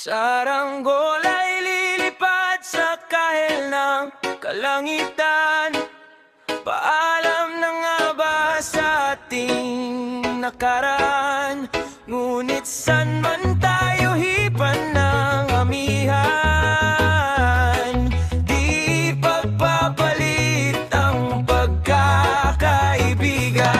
Saranggol ay lilipad sa kahel ng kalangitan. Paalam na nga ba sa ating nakaraan? Ngunit san man tayo hipan ng amihan, di pagpapalit ang pagkakaibigan.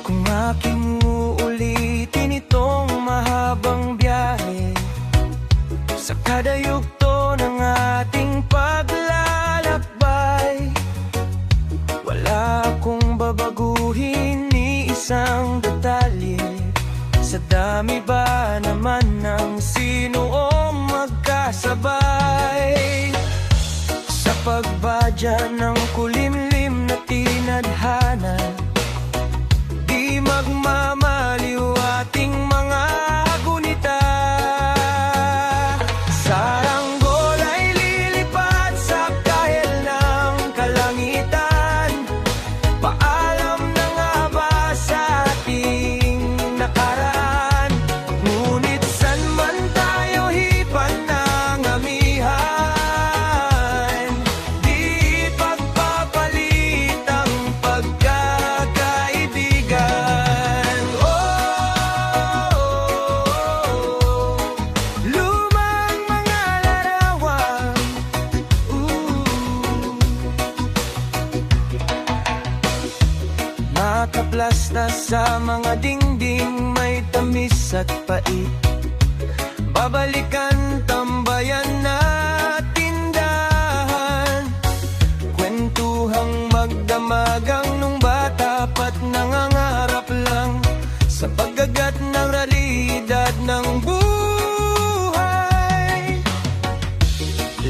Kung aking uulitin itong mahabang biyahe sa kada yugto ng ating paglalakbay, wala akong babaguhin ni isang detalye. Sa dami ba naman ng sinuong magkasabay, sa pagbadya ng kulimlim na tinadhana, di magmamaliw ating mga gunita. Saranggol ay lilipad sa kahel ng kalangitan. Paalam na nga ba sa ating nakaraan? Ngunit san man tayo hipan ng amihan, di pagpapalit ang pagkakaibigan. Lumang mga larawan, nakaplasta sa mga dingding, may tamis at pait. Babalikan, tambayan na tindahan, kwentuhang magdamagang nung bata pa't nangangarap lang sa paggagat ng realidad ng buhay.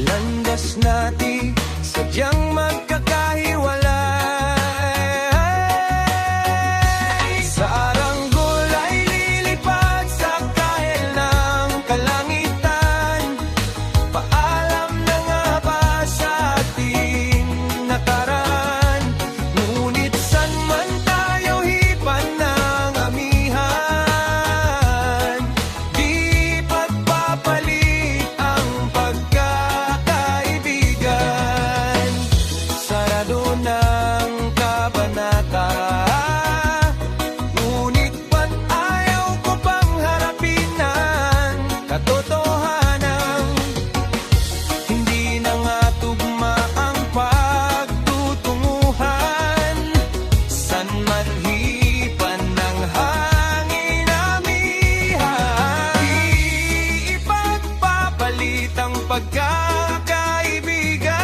Landas natin sadyang magkakahiwalay. Saranggol ay lilipad sa kahel ng kalangitan. Paalam na nga ba sa ating nakaraan? Ngunit san man tayo hipan ng amihan, di pagpapalit ang pagkakaibigan. Sarado ng kabanata, ngunit ba't ayaw ko pang harapin ang katotohanan? Hindi na nga tugma ang pagtutunguhan. San man hipan ng hangin amihan, di ipagpapalit ang pagkakaibigan.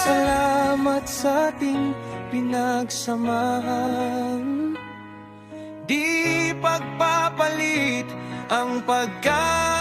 Salamat sa ating pinagsamahan, di pagpapalit ang pagkakaibigan.